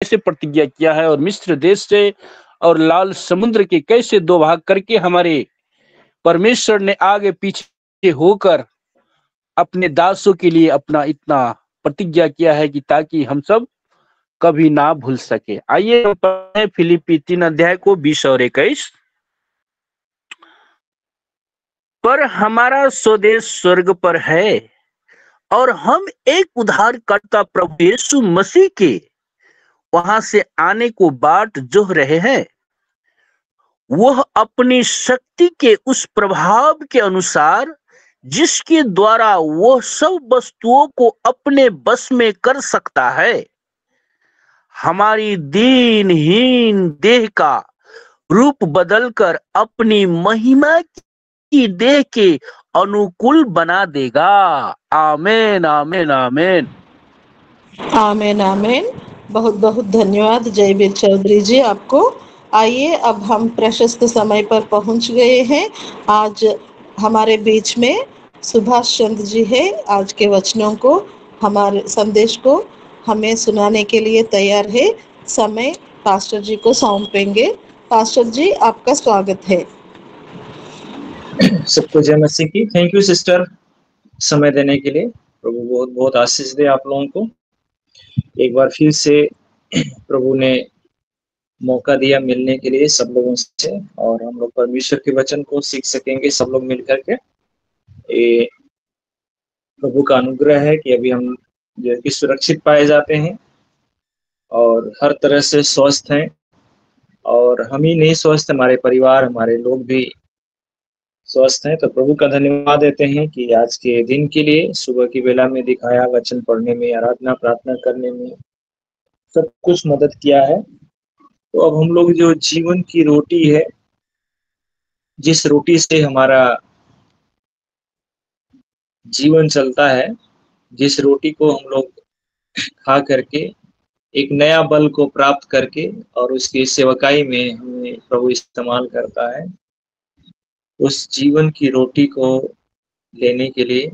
कैसे प्रतिज्ञा किया है और मिस्र देश से और लाल समुद्र के कैसे दो भाग करके हमारे परमेश्वर ने आगे पीछे होकर अपने दासों के लिए अपना इतना प्रतिज्ञा किया है कि ताकि हम सब कभी ना भूल सके। आइए हम पढ़ें फिलिप्पी 3 अध्याय को 20 और 21। पर हमारा स्वदेश स्वर्ग पर है और हम एक उद्धारकर्ता प्रभु यीशु मसीह के वहां से आने को बाट जोह रहे हैं। वह अपनी शक्ति के उस प्रभाव के अनुसार जिसके द्वारा वह सब वस्तुओं को अपने बस में कर सकता है, हमारी दीनहीन देह का रूप बदलकर अपनी महिमा की देह के अनुकूल बना देगा। आमीन आमीन आमीन आमीन आमीन। बहुत बहुत धन्यवाद जयवीर चौधरी जी आपको। आइए अब हम प्रशस्त समय पर पहुंच गए हैं। आज हमारे बीच में सुभाष चंद्र जी है। आज के वचनों को, हमारे संदेश को हमें सुनाने के लिए तैयार है। समय पास्टर जी को सौंपेंगे। पास्टर जी, आपका स्वागत है। सबको जय मसीह की। थैंक यू सिस्टर, समय देने के लिए। प्रभु बहुत बहुत आशीष दे आप लोगों को। एक बार फिर से प्रभु ने मौका दिया मिलने के लिए सब लोगों से, और हम लोग परमेश्वर के वचन को सीख सकेंगे सब लोग मिलकर के। ये प्रभु का अनुग्रह है कि अभी हम जो है कि सुरक्षित पाए जाते हैं और हर तरह से स्वस्थ हैं। और हम ही नहीं स्वस्थ, हमारे परिवार, हमारे लोग भी स्वस्थ हैं। तो प्रभु का धन्यवाद देते हैं कि आज के दिन के लिए सुबह की बेला में दिखाया, वचन पढ़ने में, आराधना प्रार्थना करने में सब कुछ मदद किया है। तो अब हम लोग जो जीवन की रोटी है, जिस रोटी से हमारा जीवन चलता है, जिस रोटी को हम लोग खा करके एक नया बल को प्राप्त करके और उसकी सेवकाई में हमें प्रभु इस्तेमाल करता है, उस जीवन की रोटी को लेने के लिए,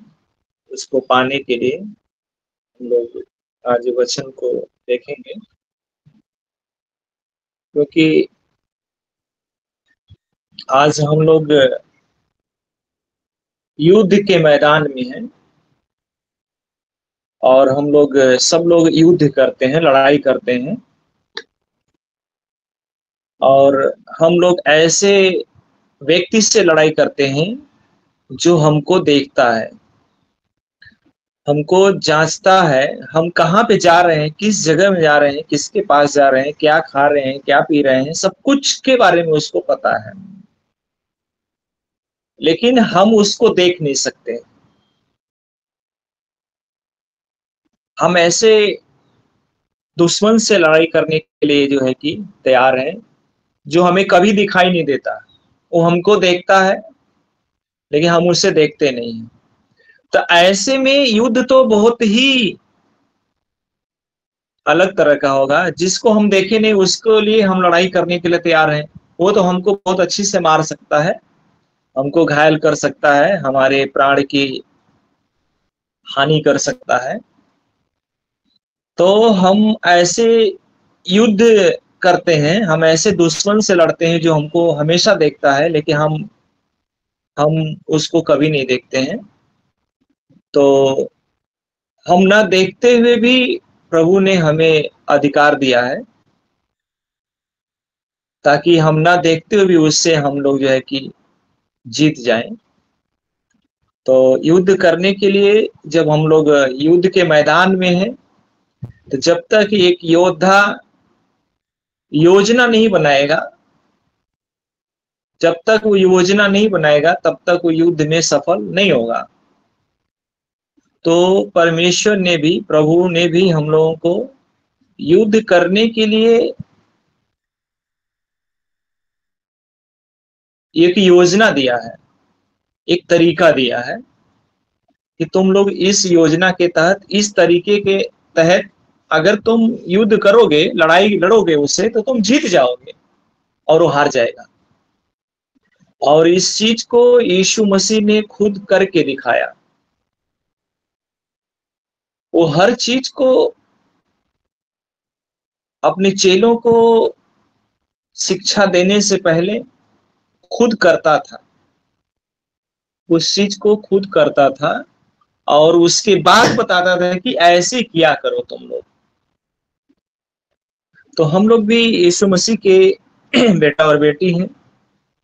उसको पाने के लिए हम लोग आज वचन को देखेंगे। क्योंकि आज हम लोग युद्ध के मैदान में हैं और हम लोग सब लोग युद्ध करते हैं, लड़ाई करते हैं। और हम लोग ऐसे व्यक्ति से लड़ाई करते हैं जो हमको देखता है, हमको जांचता है, हम कहाँ पे जा रहे हैं, किस जगह में जा रहे हैं, किसके पास जा रहे हैं, क्या खा रहे हैं, क्या पी रहे हैं, सब कुछ के बारे में उसको पता है। लेकिन हम उसको देख नहीं सकते। हम ऐसे दुश्मन से लड़ाई करने के लिए जो है कि तैयार हैं, जो हमें कभी दिखाई नहीं देता। वो हमको देखता है लेकिन हम उसे देखते नहीं हैं। तो ऐसे में युद्ध तो बहुत ही अलग तरह का होगा। जिसको हम देखे नहीं उसके लिए हम लड़ाई करने के लिए तैयार हैं। वो तो हमको बहुत अच्छी से मार सकता है, हमको घायल कर सकता है, हमारे प्राण की हानि कर सकता है। तो हम ऐसे युद्ध करते हैं, हम ऐसे दुश्मन से लड़ते हैं जो हमको हमेशा देखता है लेकिन हम उसको कभी नहीं देखते हैं। तो हम ना देखते हुए भी प्रभु ने हमें अधिकार दिया है, ताकि हम ना देखते हुए भी उससे हम लोग जो है कि जीत जाएं। तो युद्ध करने के लिए जब हम लोग युद्ध के मैदान में हैं, तो जब तक एक योद्धा योजना नहीं बनाएगा, जब तक वो योजना नहीं बनाएगा तब तक वो युद्ध में सफल नहीं होगा। तो परमेश्वर ने भी, प्रभु ने भी हम लोगों को युद्ध करने के लिए एक योजना दिया है, एक तरीका दिया है कि तुम लोग इस योजना के तहत, इस तरीके के तहत अगर तुम युद्ध करोगे, लड़ाई लड़ोगे उससे, तो तुम जीत जाओगे और वो हार जाएगा। और इस चीज को यीशु मसीह ने खुद करके दिखाया। वो हर चीज को अपने चेलों को शिक्षा देने से पहले खुद करता था, उस चीज को खुद करता था और उसके बाद बताता था कि ऐसे किया करो तुम लोग। तो हम लोग भी यीशु मसीह के बेटा और बेटी हैं,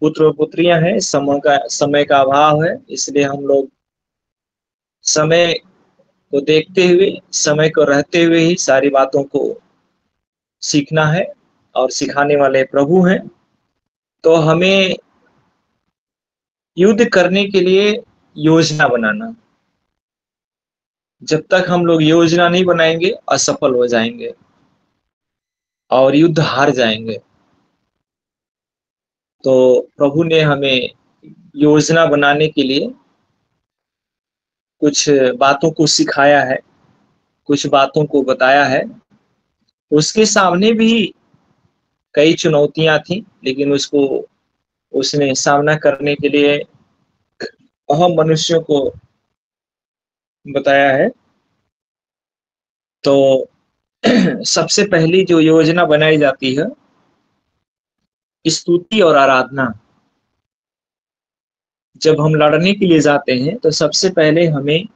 पुत्र और पुत्रियां हैं। समय का अभाव है, इसलिए हम लोग समय को देखते हुए, समय को रहते हुए ही सारी बातों को सीखना है, और सिखाने वाले प्रभु हैं। तो हमें युद्ध करने के लिए योजना बनाना, जब तक हम लोग योजना नहीं बनाएंगे असफल हो जाएंगे और युद्ध हार जाएंगे। तो प्रभु ने हमें योजना बनाने के लिए कुछ बातों को सिखाया है, कुछ बातों को बताया है। उसके सामने भी कई चुनौतियां थी, लेकिन उसने सामना करने के लिए हम मनुष्यों को बताया है। तो सबसे पहली जो योजना बनाई जाती है, स्तुति और आराधना। जब हम लड़ने के लिए जाते हैं तो सबसे पहले हमें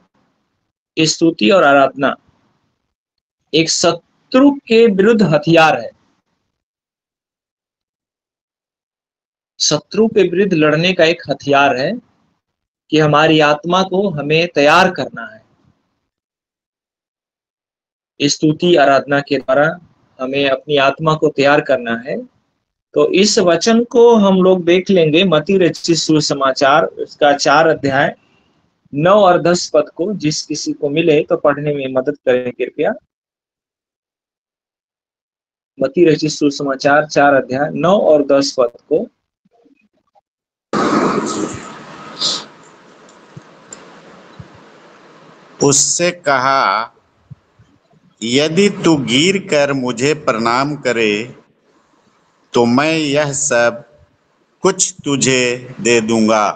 स्तुति और आराधना एक शत्रु के विरुद्ध हथियार है। शत्रु के विरुद्ध लड़ने का एक हथियार है कि हमारी आत्मा को हमें तैयार करना है। स्तुति आराधना के द्वारा हमें अपनी आत्मा को तैयार करना है। तो इस वचन को हम लोग देख लेंगे, मत्ती रचित सुसमाचार उसका 4 अध्याय 9 और 10 पद को। जिस किसी को मिले तो पढ़ने में मदद करें कृपया। मत्ती रचित सुसमाचार 4 अध्याय 9 और 10 पद को। उससे कहा, यदि तू गिर कर मुझे प्रणाम करे तो मैं यह सब कुछ तुझे दे दूंगा।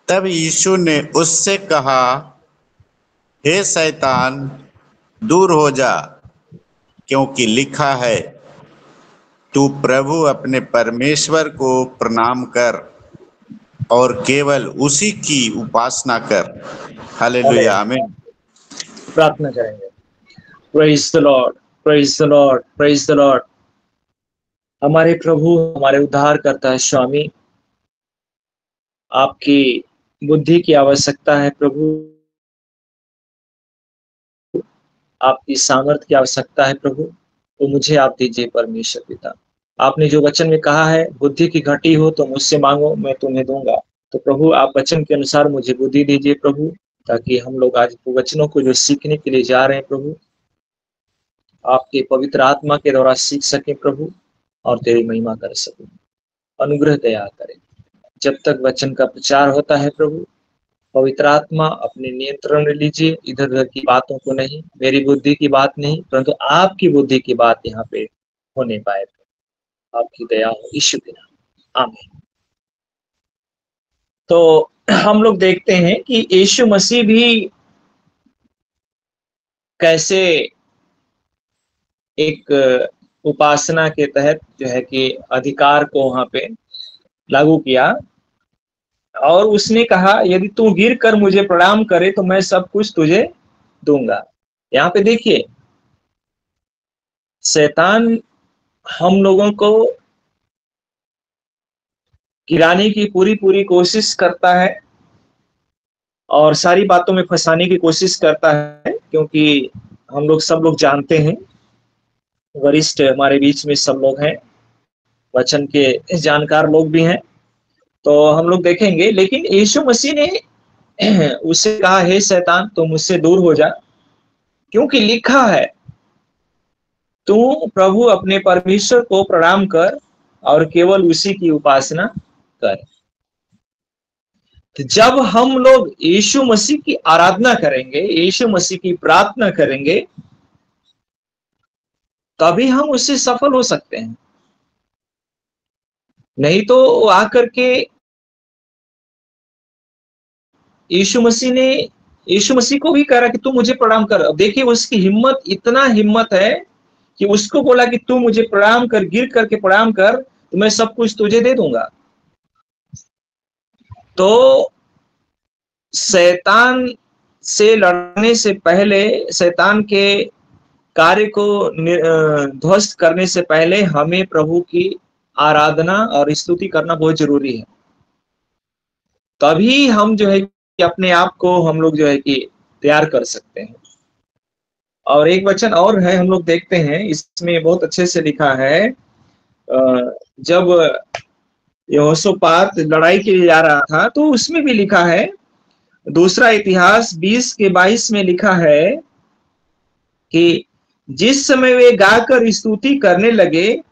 तब यीशु ने उससे कहा, हे शैतान, दूर हो जा, क्योंकि लिखा है, तू प्रभु अपने परमेश्वर को प्रणाम कर और केवल उसी की उपासना कर। हालेलुया, आमीन। प्रार्थना करेंगे। Praise the Lord, praise the Lord, praise the Lord. हमारे प्रभु, हमारे उद्धारकर्ता स्वामी, आपकी बुद्धि की आवश्यकता है प्रभु, आपकी सामर्थ्य की आवश्यकता है प्रभु। तो मुझे आप दीजिए परमेश्वर पिता। आपने जो वचन में कहा है, बुद्धि की घटी हो तो मुझसे मांगो, मैं तुम्हें दूंगा। तो प्रभु आप वचन के अनुसार मुझे बुद्धि दीजिए प्रभु, ताकि हम लोग आज वचनों को जो सीखने के लिए जा रहे हैं प्रभु, आपके पवित्र आत्मा के द्वारा सीख सके प्रभु, और तेरी महिमा कर सके। अनुग्रह दया करें। जब तक वचन का प्रचार होता है प्रभु, पवित्र आत्मा अपने नियंत्रण में लीजिए। इधर उधर की बातों को नहीं, मेरी बुद्धि की बात नहीं, परंतु आपकी बुद्धि की बात यहाँ पे होने पाए। आपकी दया हो यीशु के नाम, आमीन। तो हम लोग देखते हैं कि यीशु मसीह भी कैसे एक उपासना के तहत जो है कि अधिकार को वहां पे लागू किया, और उसने कहा, यदि तू गिर कर मुझे प्रणाम करे तो मैं सब कुछ तुझे दूंगा। यहाँ पे देखिए, शैतान हम लोगों को गिराने की पूरी कोशिश करता है और सारी बातों में फंसाने की कोशिश करता है, क्योंकि हम लोग सब लोग जानते हैं, वरिष्ठ हमारे बीच में सब लोग हैं, वचन के जानकार लोग भी हैं। तो हम लोग देखेंगे, लेकिन यीशु मसीह ने उससे कहा, हे शैतान, तुम मुझसे दूर हो जा, क्योंकि लिखा है, तू प्रभु अपने परमेश्वर को प्रणाम कर और केवल उसी की उपासना कर। तो जब हम लोग यीशु मसीह की आराधना करेंगे, यीशु मसीह की प्रार्थना करेंगे, तभी हम उससे सफल हो सकते हैं। नहीं तो आकर के यीशु मसीह को भी कह रहा कि तू मुझे प्रणाम कर। अब देखिए उसकी हिम्मत, इतना हिम्मत है कि उसको बोला कि तू मुझे प्रणाम कर, गिर करके प्रणाम कर, तो मैं सब कुछ तुझे दे दूंगा। तो शैतान से लड़ने से पहले, शैतान के कार्य को ध्वस्त करने से पहले हमें प्रभु की आराधना और स्तुति करना बहुत जरूरी है। तभी हम जो है कि अपने आप को हम लोग जो है कि तैयार कर सकते हैं। और एक वचन और है, हम लोग देखते हैं, इसमें बहुत अच्छे से लिखा है, जब यहोशापात लड़ाई के लिए जा रहा था तो उसमें भी लिखा है, दूसरा इतिहास 20:22 में लिखा है कि जिस समय वे गाकर स्तुति करने लगे,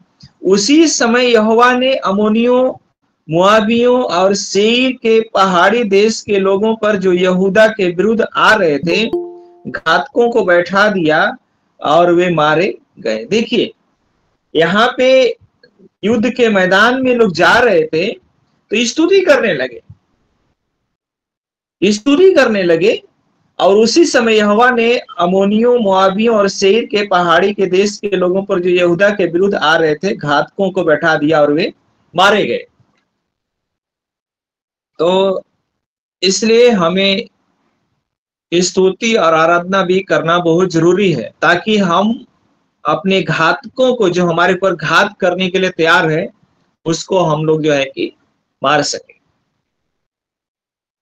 उसी समय यहोवा ने अम्मोनियों, मोआबियों और सेईर के पहाड़ी देश के लोगों पर जो यहूदा के विरुद्ध आ रहे थे, घातकों को बैठा दिया और वे मारे गए। देखिए, यहाँ पे युद्ध के मैदान में लोग जा रहे थे तो स्तुति करने लगे, और उसी समय यहोवा ने अम्मोनियों, मोआबियों और सेईर के पहाड़ी के देश के लोगों पर जो यहूदा के विरुद्ध आ रहे थे, घातकों को बैठा दिया और वे मारे गए। तो इसलिए हमें स्तुति और आराधना भी करना बहुत जरूरी है, ताकि हम अपने घातकों को, जो हमारे पर घात करने के लिए तैयार है, उसको हम लोग जो है कि मार सके।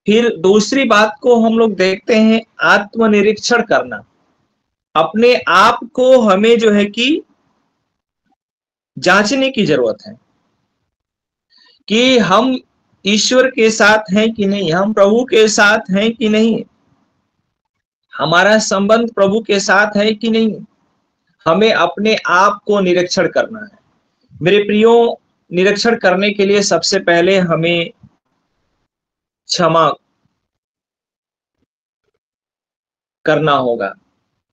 फिर दूसरी बात को हम लोग देखते हैं, आत्मनिरीक्षण करना। अपने आप को हमें जो है कि जांचने की जरूरत है कि हम ईश्वर के साथ हैं कि नहीं, हम प्रभु के साथ हैं कि नहीं, हमारा संबंध प्रभु के साथ है कि नहीं। हमें अपने आप को निरीक्षण करना है। मेरे प्रियो, निरीक्षण करने के लिए सबसे पहले हमें क्षमा करना होगा,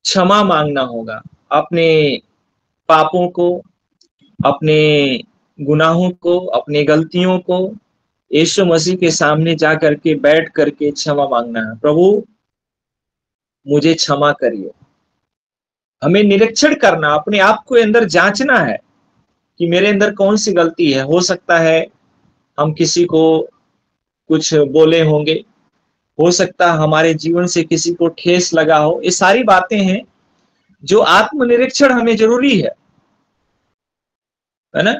क्षमा मांगना होगा अपने पापों को, अपने गुनाहों को, अपने गलतियों को यीशु मसीह के सामने जा करके बैठ करके क्षमा मांगना है। प्रभु मुझे क्षमा करिए। हमें निरीक्षण करना, अपने आप को अंदर जांचना है कि मेरे अंदर कौन सी गलती है। हो सकता है हम किसी को कुछ बोले होंगे, हो सकता है हमारे जीवन से किसी को ठेस लगा हो। ये सारी बातें हैं जो आत्मनिरीक्षण हमें जरूरी है ना।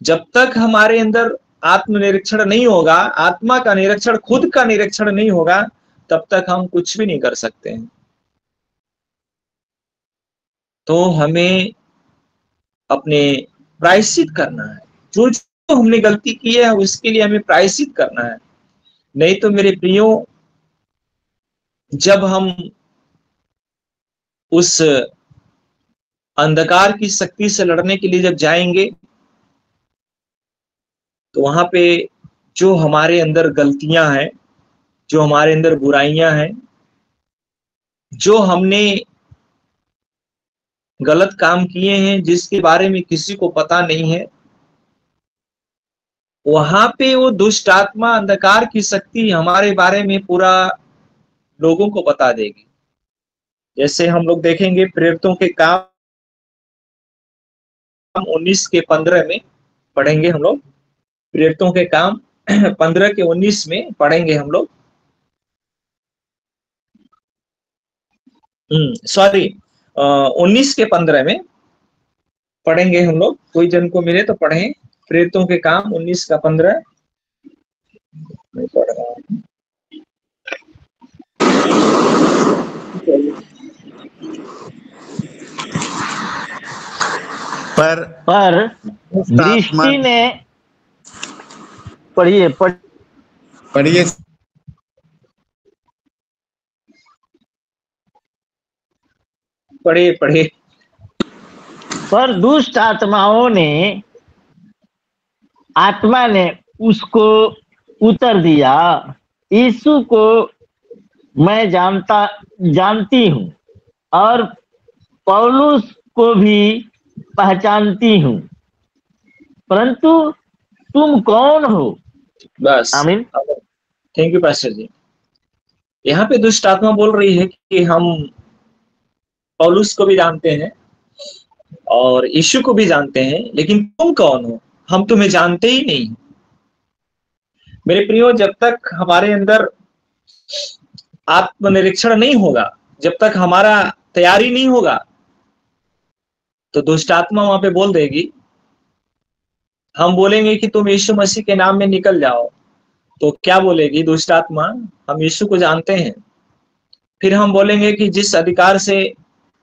जब तक हमारे अंदर आत्मनिरीक्षण नहीं होगा, आत्मा का निरीक्षण, खुद का निरीक्षण नहीं होगा, तब तक हम कुछ भी नहीं कर सकते हैं। तो हमें अपने प्रायश्चित करना है, जो जो हमने गलती की है उसके लिए हमें प्रायश्चित करना है। नहीं तो मेरे प्रियो, जब हम उस अंधकार की शक्ति से लड़ने के लिए जब जाएंगे, तो वहां पे जो हमारे अंदर गलतियां हैं, जो हमारे अंदर बुराइयां हैं, जो हमने गलत काम किए हैं जिसके बारे में किसी को पता नहीं है, वहां पे वो दुष्ट आत्मा, अंधकार की शक्ति हमारे बारे में पूरा लोगों को बता देगी। जैसे हम लोग देखेंगे प्रेरितों के काम 19:15 में पढ़ेंगे हम लोग। प्रेरितों के काम 15:19 में पढ़ेंगे हम लोग। सॉरी, 19:15 में पढ़ेंगे हम लोग। कोई जन को मिले तो पढ़ें प्रेरितों के काम 19:15। मैं पढ़ रहा हूँ। पर दृष्टि ने, पढ़िए पर दुष्ट आत्मा ने उसको उत्तर दिया, यीशु को मैं जानती हूँ और पौलुस को भी पहचानती हूँ, परंतु तुम कौन हो? बस, आमीन। थैंक यू पास्टर जी। यहाँ पे दुष्ट आत्मा बोल रही है कि हम पौलुस को भी जानते हैं और यीशु को भी जानते हैं, लेकिन तुम कौन हो? हम तुम्हें जानते ही नहीं। मेरे प्रियो, जब तक हमारे अंदर आत्मनिरीक्षण नहीं होगा, जब तक हमारा तैयारी नहीं होगा, तो दुष्ट आत्मा वहां पे बोल देगी। हम बोलेंगे कि तुम यीशु मसीह के नाम में निकल जाओ, तो क्या बोलेगी दुष्ट आत्मा? हम यीशु को जानते हैं। फिर हम बोलेंगे कि जिस अधिकार से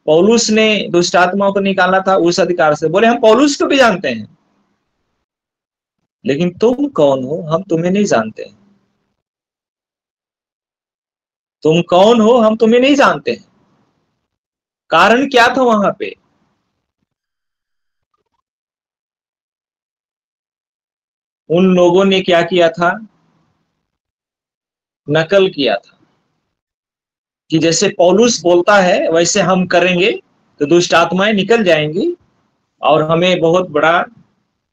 पौलुस ने दुष्ट आत्माओं को निकाला था, उस अधिकार से, बोले हम पौलुस को भी जानते हैं, लेकिन तुम कौन हो? हम तुम्हें नहीं जानते। तुम कौन हो? हम तुम्हें नहीं जानते। कारण क्या था वहां पे? उन लोगों ने क्या किया था? नकल किया था कि जैसे पौलुस बोलता है वैसे हम करेंगे तो दुष्ट आत्माएं निकल जाएंगी और हमें बहुत बड़ा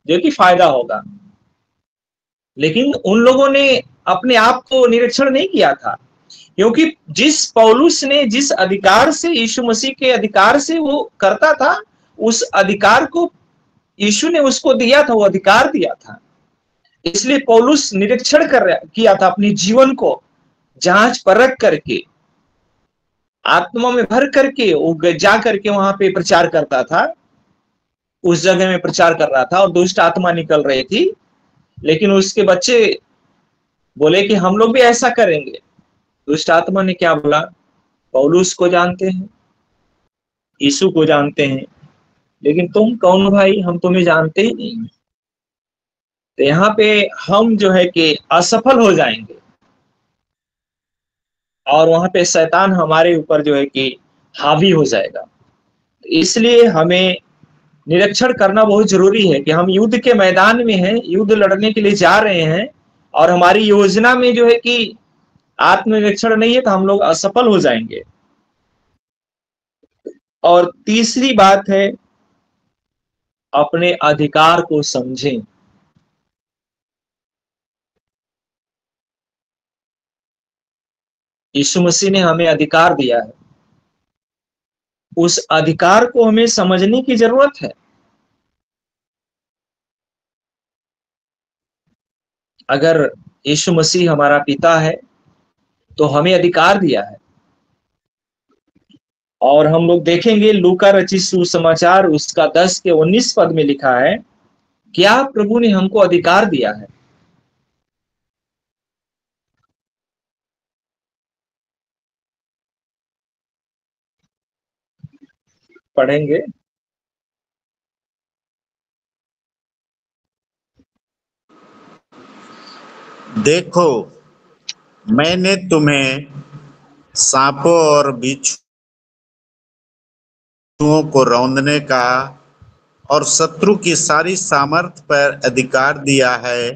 जो कि फायदा होगा। लेकिन उन लोगों ने अपने आप को निरीक्षण नहीं किया था, क्योंकि जिस पौलुस ने जिस अधिकार से, यीशु मसीह के अधिकार से वो करता था, उस अधिकार को यीशु ने उसको दिया था, वो अधिकार दिया था। इसलिए पौलुस निरीक्षण किया था अपने जीवन को, जांच परख करके, आत्मा में भर करके वो जा करके वहां पे प्रचार करता था। उस जगह में प्रचार कर रहा था और दुष्ट आत्मा निकल रही थी, लेकिन उसके बच्चे बोले कि हम लोग भी ऐसा करेंगे। दुष्ट आत्मा ने क्या बोला? पौलुस को जानते हैं, यीशु को जानते हैं, लेकिन तुम कौन हो भाई? हम तुम्हें जानते ही नहीं। तो यहाँ पे हम जो है कि असफल हो जाएंगे और वहां पे शैतान हमारे ऊपर जो है कि हावी हो जाएगा। इसलिए हमें निरीक्षण करना बहुत जरूरी है कि हम युद्ध के मैदान में हैं, युद्ध लड़ने के लिए जा रहे हैं, और हमारी योजना में जो है कि आत्मनिरीक्षण नहीं है तो हम लोग असफल हो जाएंगे। और तीसरी बात है, अपने अधिकार को समझें। यीशु मसीह ने हमें अधिकार दिया है, उस अधिकार को हमें समझने की जरूरत है। अगर यीशु मसीह हमारा पिता है तो हमें अधिकार दिया है। और हम लोग देखेंगे लूका रचित सुसमाचार उसका 10 के 19 पद में लिखा है, क्या प्रभु ने हमको अधिकार दिया है? पढ़ेंगे। देखो, मैंने तुम्हें सांपों और बिच्छुओं को रौंदने का और शत्रु की सारी सामर्थ पर अधिकार दिया है,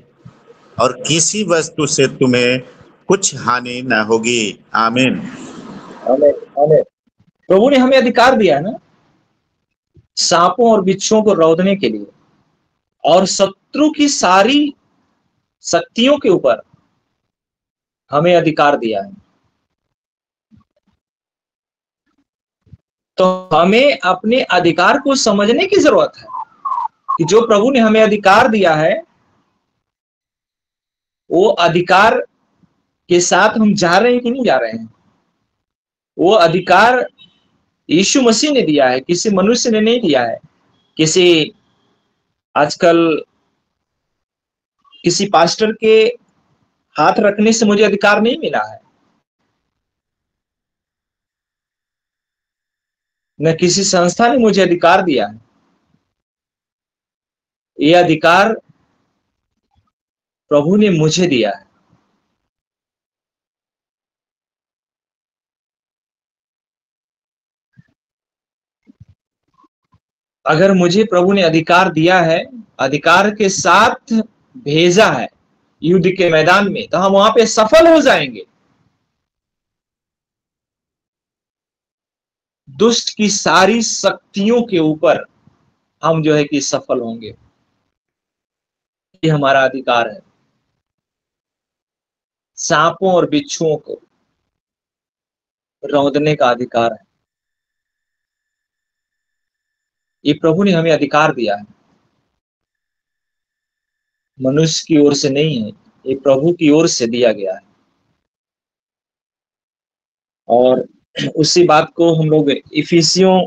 और किसी वस्तु से तुम्हें कुछ हानि न होगी। आमीन। आमीन, आमीन। प्रभु ने हमें अधिकार दिया है ना, सांपों और बिच्छुओं को रौंदने के लिए, और शत्रु की सारी शक्तियों के ऊपर हमें अधिकार दिया है। तो हमें अपने अधिकार को समझने की जरूरत है कि जो प्रभु ने हमें अधिकार दिया है, वो अधिकार के साथ हम जा रहे हैं कि नहीं जा रहे हैं। वो अधिकार यीशु मसीह ने दिया है, किसी मनुष्य ने नहीं दिया है। किसी आजकल किसी पास्टर के हाथ रखने से मुझे अधिकार नहीं मिला है, न किसी संस्था ने मुझे अधिकार दिया है। ये अधिकार प्रभु ने मुझे दिया है। अगर मुझे प्रभु ने अधिकार दिया है, अधिकार के साथ भेजा है युद्ध के मैदान में, तो हम वहां पे सफल हो जाएंगे। दुष्ट की सारी शक्तियों के ऊपर हम जो है कि सफल होंगे। ये हमारा अधिकार है, सांपों और बिच्छुओं को रौंदने का अधिकार है। ये प्रभु ने हमें अधिकार दिया है, मनुष्य की ओर से नहीं है, ये प्रभु की ओर से दिया गया है। और उसी बात को हम लोग इफिसियों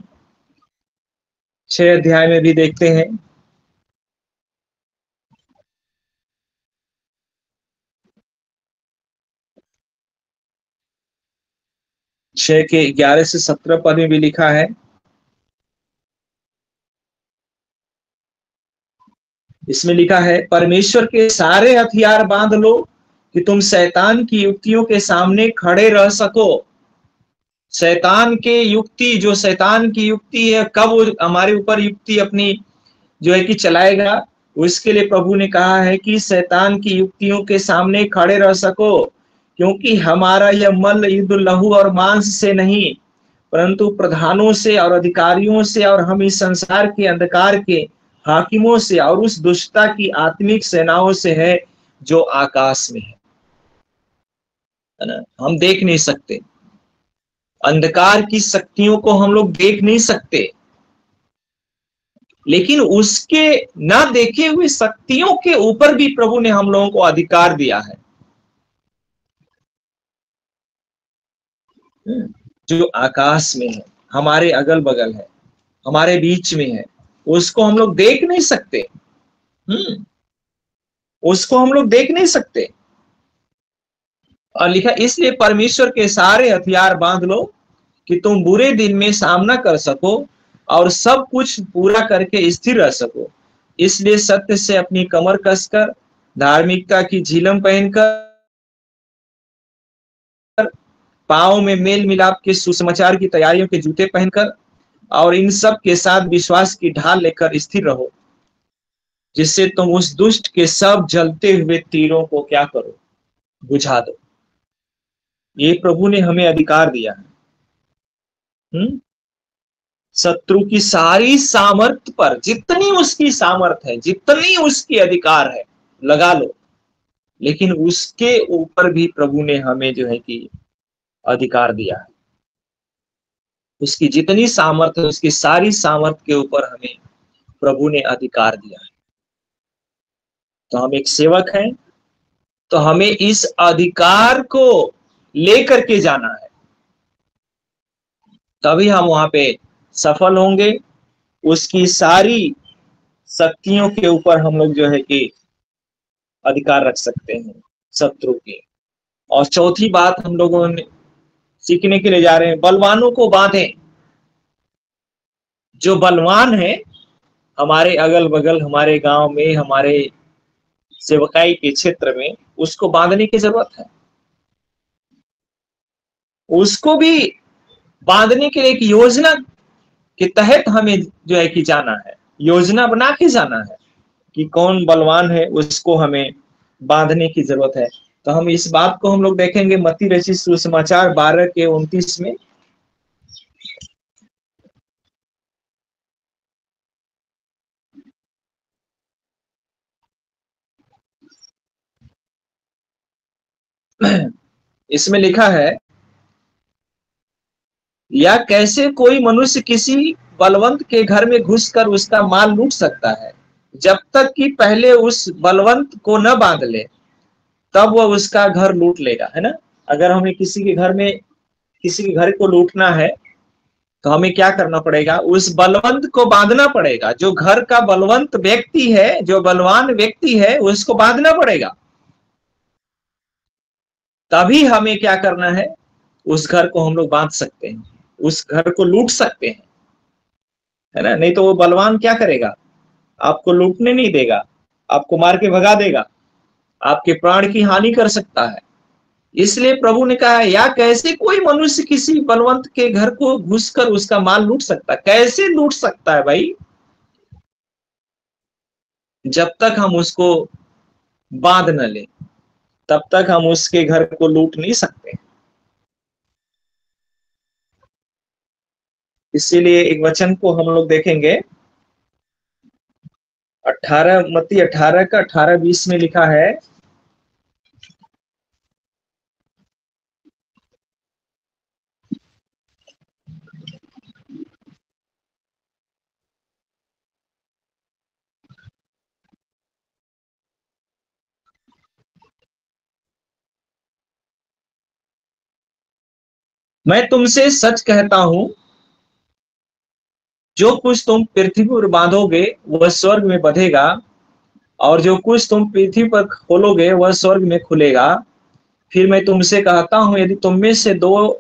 6 अध्याय में भी देखते हैं। छह के 11 से 17 पद में भी लिखा है, इसमें लिखा है, परमेश्वर के सारे हथियार बांध लो कि तुम शैतान की युक्तियों के सामने खड़े रह सको। शैतान के युक्ति, जो शैतान की युक्ति है, कब वो हमारे ऊपर युक्ति अपनी जो है कि चलाएगा, उसके लिए प्रभु ने कहा है कि शैतान की युक्तियों के सामने खड़े रह सको, क्योंकि हमारा यह मल्ल युद्ध लहू और मांस से नहीं, परंतु प्रधानों से और अधिकारियों से और हम इस संसार के अंधकार के हाकिमों से और उस दुष्टता की आत्मिक सेनाओं से है जो आकाश में है ना। हम देख नहीं सकते, अंधकार की शक्तियों को हम लोग देख नहीं सकते, लेकिन उसके ना देखे हुए शक्तियों के ऊपर भी प्रभु ने हम लोगों को अधिकार दिया है, जो आकाश में है, हमारे अगल बगल है, हमारे बीच में है। उसको हम लोग देख नहीं सकते, उसको हम लोग देख नहीं सकते। और लिखा, इसलिए परमेश्वर के सारे हथियार बांध लो कि तुम बुरे दिन में सामना कर सको और सब कुछ पूरा करके स्थिर रह सको। इसलिए सत्य से अपनी कमर कसकर, धार्मिकता की झिलम पहनकर, पांव में मेल मिलाप के सुसमाचार की तैयारियों के जूते पहनकर, और इन सब के साथ विश्वास की ढाल लेकर स्थिर रहो, जिससे तुम उस दुष्ट के सब जलते हुए तीरों को क्या करो, बुझा दो। ये प्रभु ने हमें अधिकार दिया है। शत्रु की सारी सामर्थ पर, जितनी उसकी सामर्थ है, जितनी उसकी अधिकार है, लगा लो, लेकिन उसके ऊपर भी प्रभु ने हमें जो है कि अधिकार दिया है। उसकी जितनी सामर्थ है, उसकी सारी सामर्थ के ऊपर हमें प्रभु ने अधिकार दिया है। तो हम एक सेवक हैं, तो हमें इस अधिकार को लेकर के जाना है, तभी हम वहां पे सफल होंगे। उसकी सारी शक्तियों के ऊपर हम लोग जो है कि अधिकार रख सकते हैं शत्रु की। और चौथी बात हम लोगों ने सीखने के लिए जा रहे हैं, बलवानों को बांधें। जो बलवान है हमारे अगल बगल, हमारे गांव में, हमारे सेवकाई के क्षेत्र में, उसको बांधने की जरूरत है। उसको भी बांधने के लिए एक योजना के तहत हमें जो है कि जाना है, योजना बना के जाना है कि कौन बलवान है, उसको हमें बांधने की जरूरत है। तो हम इस बात को हम लोग देखेंगे मत्ती रचित सुसमाचार 12 के 29 में। इसमें लिखा है, या कैसे कोई मनुष्य किसी बलवंत के घर में घुसकर उसका माल लूट सकता है, जब तक कि पहले उस बलवंत को न बांध ले, तब वह उसका घर लूट लेगा, है ना। अगर हमें किसी के घर में, किसी के घर को लूटना है, तो हमें क्या करना पड़ेगा, उस बलवंत को बांधना पड़ेगा। जो घर का बलवंत व्यक्ति है, जो बलवान व्यक्ति है, उसको बांधना पड़ेगा, तभी हमें क्या करना है, उस घर को हम लोग बांध सकते हैं, उस घर को लूट सकते हैं, है ना। नहीं तो वो बलवान क्या करेगा, आपको लूटने नहीं देगा, आपको मार के भगा देगा, आपके प्राण की हानि कर सकता है। इसलिए प्रभु ने कहा, या कैसे कोई मनुष्य किसी बलवंत के घर को घुसकर उसका माल लूट सकता है। कैसे लूट सकता है भाई, जब तक हम उसको बांध न ले, तब तक हम उसके घर को लूट नहीं सकते। इसीलिए एक वचन को हम लोग देखेंगे, 18 मत्ती 18 का 18-20 में लिखा है, मैं तुमसे सच कहता हूं, जो कुछ तुम पृथ्वी पर बांधोगे वह स्वर्ग में बंधेगा, और जो कुछ तुम पृथ्वी पर खोलोगे वह स्वर्ग में खुलेगा। फिर मैं तुमसे कहता हूं, यदि तुम में से दो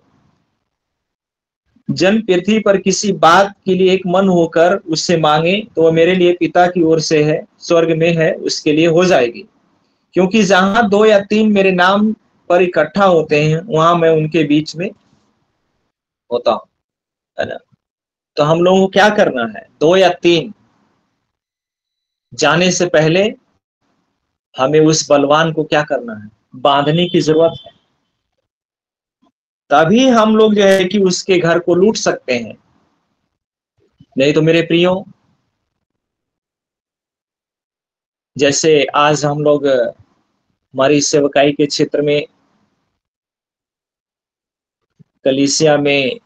जन पृथ्वी पर किसी बात के लिए एक मन होकर उससे मांगे, तो वह मेरे लिए पिता की ओर से है, स्वर्ग में है, उसके लिए हो जाएगी। क्योंकि जहां 2 या 3 मेरे नाम पर इकट्ठा होते हैं, वहां मैं उनके बीच में होता हूं, है ना। तो हम लोगों को क्या करना है? 2 या 3 जाने से पहले हमें उस बलवान को क्या करना है? बांधने की जरूरत है। तभी हम लोग जो है कि उसके घर को लूट सकते हैं। नहीं तो मेरे प्रियो, जैसे आज हम लोग हमारी सेवकाई के क्षेत्र में, कलीसिया में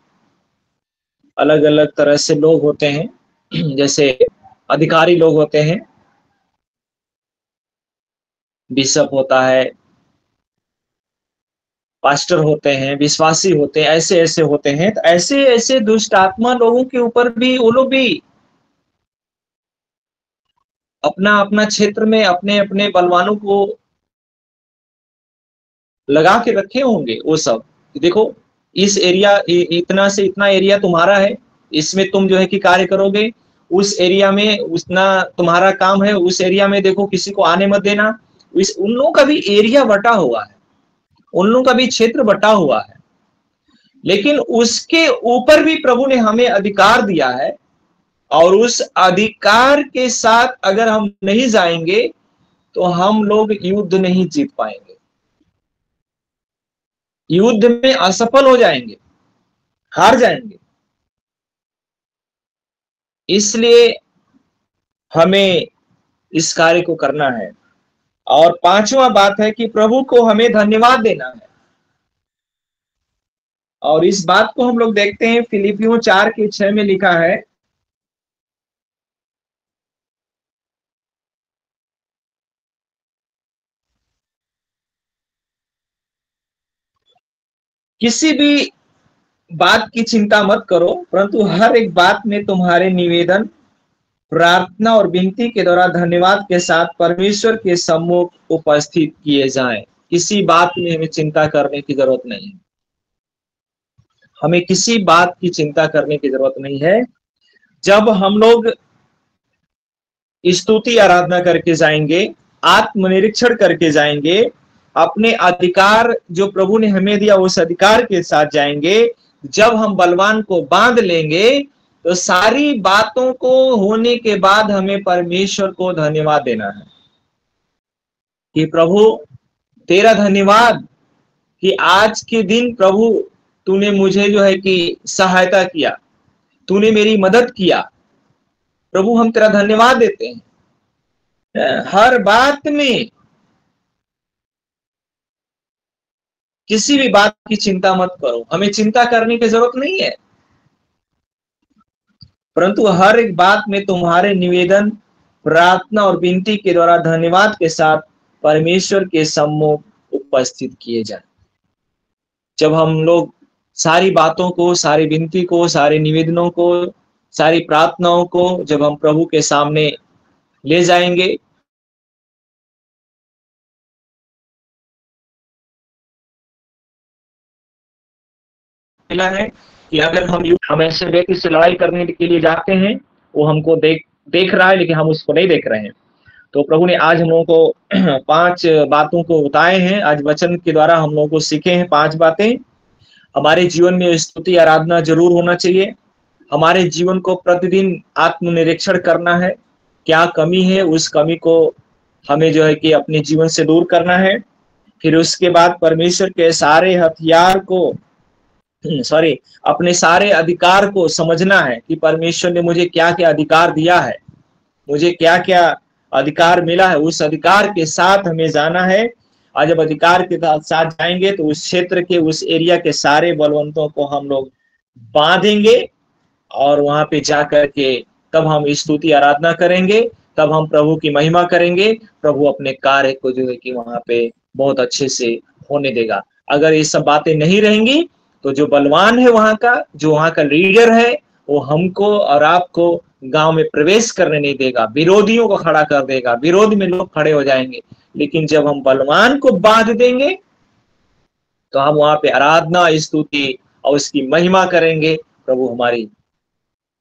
अलग अलग तरह से लोग होते हैं। जैसे अधिकारी लोग होते हैं, बिशप होता है, पास्टर होते हैं, विश्वासी होते हैं, ऐसे ऐसे होते हैं। तो ऐसे ऐसे दुष्ट आत्मा लोगों के ऊपर भी वो लोग भी अपना अपना क्षेत्र में अपने अपने बलवानों को लगा के रखे होंगे। वो सब देखो, इस एरिया इतना से इतना एरिया तुम्हारा है, इसमें तुम जो है कि कार्य करोगे। उस एरिया में उतना तुम्हारा काम है, उस एरिया में देखो किसी को आने मत देना। उन लोगों का भी एरिया बटा हुआ है, उन लोगों का भी क्षेत्र बटा हुआ है। लेकिन उसके ऊपर भी प्रभु ने हमें अधिकार दिया है, और उस अधिकार के साथ अगर हम नहीं जाएंगे तो हम लोग युद्ध नहीं जीत पाएंगे, युद्ध में असफल हो जाएंगे, हार जाएंगे। इसलिए हमें इस कार्य को करना है। और 5वां बात है कि प्रभु को हमें धन्यवाद देना है। और इस बात को हम लोग देखते हैं फिलिपियों 4:6 में लिखा है, किसी भी बात की चिंता मत करो, परंतु हर एक बात में तुम्हारे निवेदन, प्रार्थना और विनती के द्वारा धन्यवाद के साथ परमेश्वर के सम्मुख उपस्थित किए जाएं। किसी बात में हमें चिंता करने की जरूरत नहीं है, हमें किसी बात की चिंता करने की जरूरत नहीं है। जब हम लोग स्तुति आराधना करके जाएंगे, आत्मनिरीक्षण करके जाएंगे, अपने अधिकार जो प्रभु ने हमें दिया उस अधिकार के साथ जाएंगे, जब हम बलवान को बांध लेंगे, तो सारी बातों को होने के बाद हमें परमेश्वर को धन्यवाद देना है कि प्रभु तेरा धन्यवाद कि आज के दिन प्रभु तूने मुझे जो है कि सहायता किया, तूने मेरी मदद किया। प्रभु हम तेरा धन्यवाद देते हैं। हर बात में किसी भी बात की चिंता मत करो, हमें चिंता करने की जरूरत नहीं है, परंतु हर एक बात में तुम्हारे निवेदन, प्रार्थना और विनती के द्वारा धन्यवाद के साथ परमेश्वर के सम्मुख उपस्थित किए जाए। जब हम लोग सारी बातों को, सारी विनती को, सारे निवेदनों को, सारी प्रार्थनाओं को जब हम प्रभु के सामने ले जाएंगे, मिला है कि अगर हम ऐसे व्यक्ति से लड़ाई करने के लिए जाते हैं, वो हमको देख रहा है लेकिन हम उसको नहीं देख रहे हैं। तो प्रभु ने आज हम लोगों को 5 बातों को बताए हैं। आज वचन के द्वारा हम लोगों को सीखे हैं 5 बातें। हमारे जीवन में स्तुति आराधना जरूर होना चाहिए। हमारे जीवन को प्रतिदिन आत्मनिरीक्षण करना है, क्या कमी है, उस कमी को हमें जो है कि अपने जीवन से दूर करना है। फिर उसके बाद परमेश्वर के सारे हथियार को अपने सारे अधिकार को समझना है कि परमेश्वर ने मुझे क्या क्या अधिकार दिया है, मुझे क्या क्या अधिकार मिला है, उस अधिकार के साथ हमें जाना है। और जब अधिकार के साथ जाएंगे तो उस क्षेत्र के, उस एरिया के सारे बलवंतों को हम लोग बांधेंगे, और वहां पे जाकर के तब हम स्तुति आराधना करेंगे, तब हम प्रभु की महिमा करेंगे। प्रभु अपने कार्य को जो है कि वहां पे बहुत अच्छे से होने देगा। अगर ये सब बातें नहीं रहेंगी तो जो बलवान है वहां का, जो वहां का लीडर है, वो हमको और आपको गांव में प्रवेश करने नहीं देगा, विरोधियों को खड़ा कर देगा, विरोध में लोग खड़े हो जाएंगे। लेकिन जब हम बलवान को बांध देंगे तो हम वहां पे आराधना, स्तुति और उसकी महिमा करेंगे, प्रभु हमारी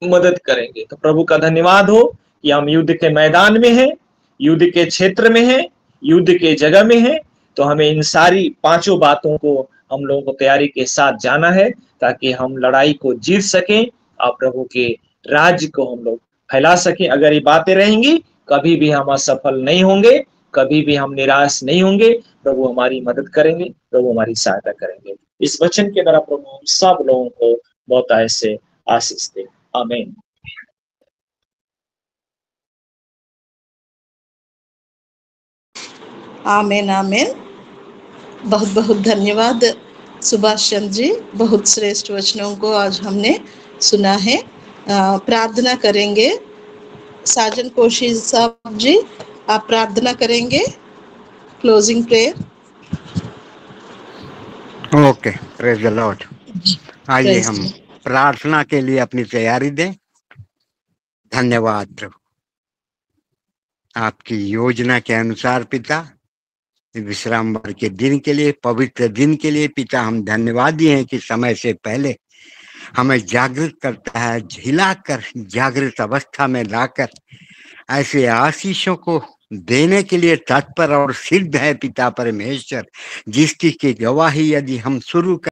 मदद करेंगे। तो प्रभु का धन्यवाद हो कि हम युद्ध के मैदान में हैं, युद्ध के क्षेत्र में हैं, युद्ध के जगह में हैं। तो हमें इन सारी पांचों बातों को हम लोगों को तैयारी के साथ जाना है, ताकि हम लड़ाई को जीत सकें और प्रभु के राज्य को हम लोग फैला सकें। अगर ये बातें रहेंगी, कभी भी हम असफल नहीं होंगे, कभी भी हम निराश नहीं होंगे। प्रभु हमारी मदद करेंगे, प्रभु हमारी सहायता करेंगे। इस वचन के द्वारा प्रभु हम सब लोगों को बहुत ऐसे आशीष दे। आमीन। आमीन आमीन। बहुत बहुत धन्यवाद सुभाष चंद्र जी, बहुत श्रेष्ठ वचनों को आज हमने सुना है। प्रार्थना करेंगे। साजन कोशी साहब जी, आप प्रार्थना करेंगे, closing prayer. Okay, praise the Lord. आइए हम प्रार्थना के लिए अपनी तैयारी दें। धन्यवाद प्रभु, आपकी योजना के अनुसार पिता, विश्रामवार के दिन के लिए, पवित्र दिन के लिए पिता हम धन्यवादी हैं कि समय से पहले हमें जागृत करता है, हिलाकर जागृत अवस्था में लाकर ऐसे आशीषों को देने के लिए तत्पर और सिद्ध है पिता परमेश्वर, जिसकी की गवाही यदि हम शुरू